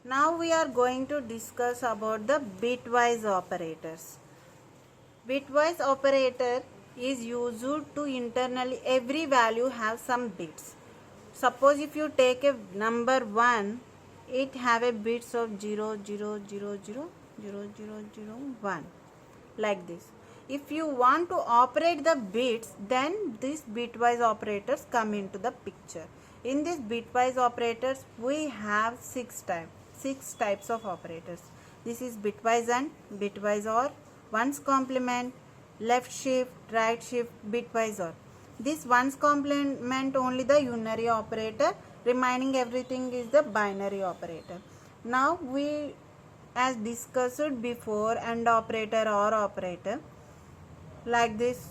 Now we are going to discuss about the bitwise operators. Bitwise operator is used to internally every value have some bits. Suppose if you take a number 1, it have a bits of 0, 0, 0, 0, 0, 0, 0, 1 like this. If you want to operate the bits, then these bitwise operators come into the picture. In this bitwise operators, we have six types of operators. This is bitwise AND, bitwise OR, ones complement, left shift, right shift, bitwise OR. This ones complement only the unary operator, remaining everything is the binary operator. Now we, as discussed before, AND operator, OR operator, like this.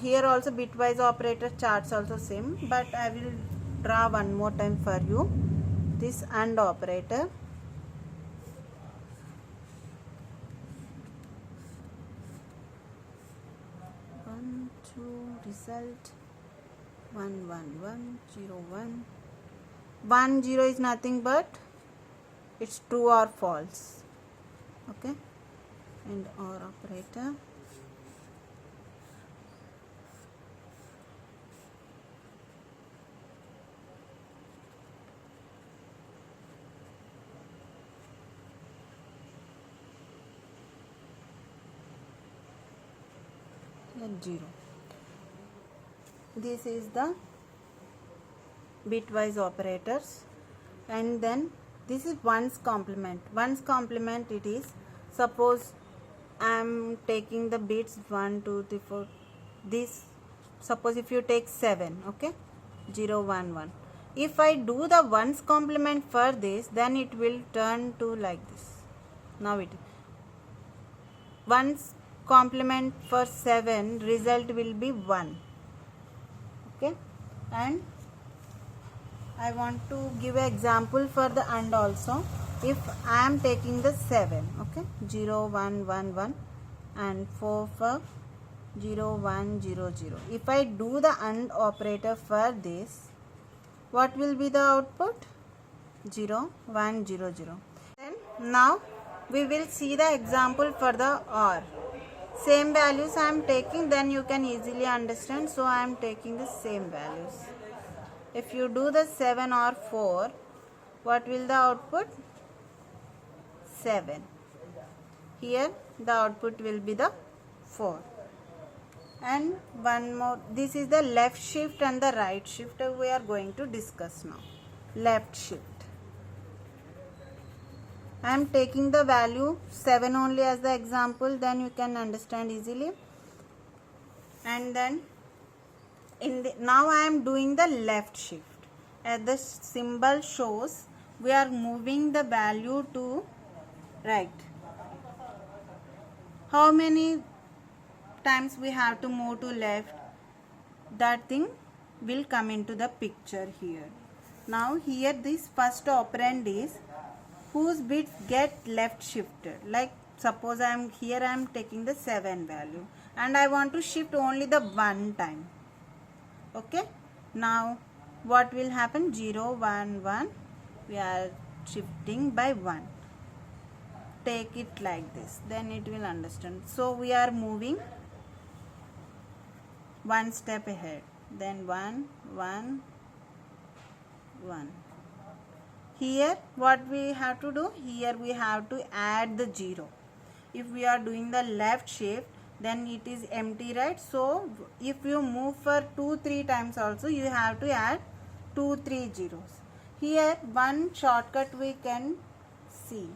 Here also bitwise operator charts also same, but I will draw one more time for you. This AND operator, one two result 1 1 1 0 1 1 0 is nothing but it's true or false. Okay, and OR operator, and 0. This is the bitwise operators. And then this is ones complement. Ones complement, it is, suppose I am taking the bits 1 2 3 4, this, suppose if you take 7, okay, 0 1 1, if I do the ones complement for this, then it will turn to like this. Now it ones complement for 7, result will be 1. Okay, and I want to give an example for the AND also. If I am taking the 7, okay, 0 1 1 1 and 4 for 0 1 0 0. If I do the AND operator for this, what will be the output? 0 1 0 0. Then now we will see the example for the OR. Same values I am taking, then you can easily understand. So I am taking the same values. If you do the 7 or 4, what will the output? 7. Here the output will be the 4. And one more, this is the left shift and the right shift we are going to discuss now. Left shift, I am taking the value 7 only as the example, then you can understand easily. And then now I am doing the left shift. As the symbol shows, we are moving the value to right. How many times we have to move to left? That thing will come into the picture here. Now here this first operand is whose bits get left shifted. Like suppose I am taking the 7 value and I want to shift only the one time. Okay, now what will happen? 0 1 1, we are shifting by 1. Take it like this, then it will understand. So we are moving one step ahead, then 1 1 1. Here what we have to do? Here we have to add the 0. If we are doing the left shift, then it is empty, right? So if you move for 2 3 times also, you have to add 2 3 zeros. Here one shortcut we can see.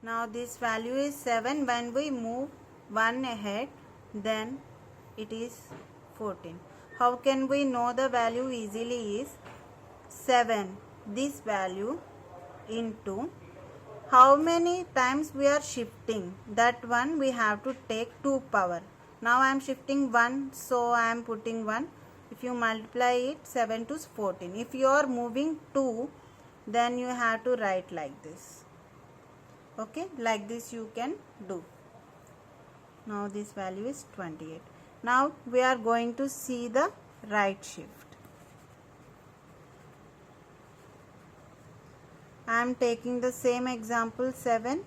Now this value is 7. When we move 1 ahead, then it is 14. How can we know the value easily? Is 7, this value, into how many times we are shifting, that one we have to take 2 power. Now I am shifting 1, so I am putting 1. If you multiply it, 7 to 14. If you are moving 2, then you have to write like this. Okay, like this you can do. Now this value is 28. Now we are going to see the right shift. I am taking the same example 7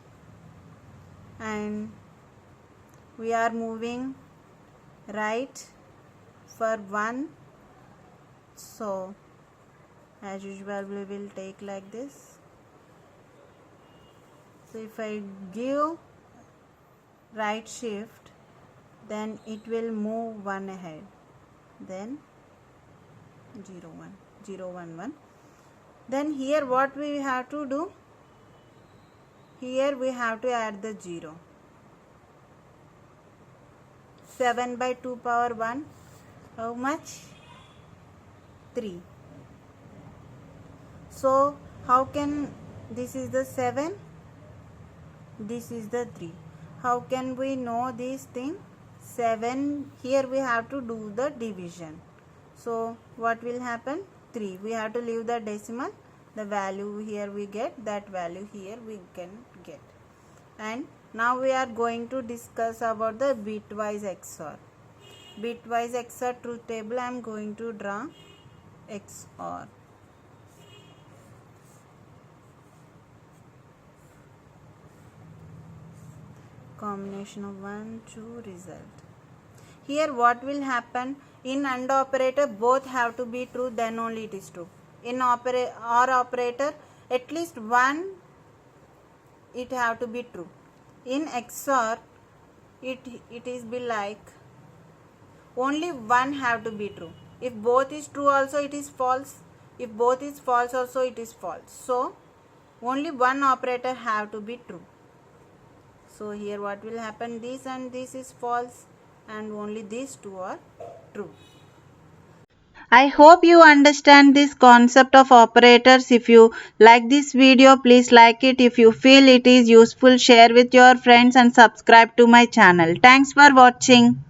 and we are moving right for 1. So as usual we will take like this. So if I give right shift, then it will move 1 ahead, then 0 1 0 1 1. Then here what we have to do, here we have to add the 0. 7 by 2 power 1, how much? 3. So how can, this is the 7, this is the 3. How can we know this thing? 7, here we have to do the division. So what will happen? 3. We have to leave the decimal. The value here we get, that value here we can get. And now we are going to discuss about the bitwise XOR. Bitwise XOR truth table. I am going to draw XOR. Combination of 1, 2 result. Here what will happen? In AND operator both have to be true, then only it is true. In OR operator at least one it have to be true. In XOR it is be like only one have to be true. If both is true also it is false. If both is false also it is false. So only one operator have to be true. So here what will happen? This and this is false and only these two are true. I hope you understand this concept of operators. If you like this video, please like it. If you feel it is useful, share with your friends and subscribe to my channel. Thanks for watching.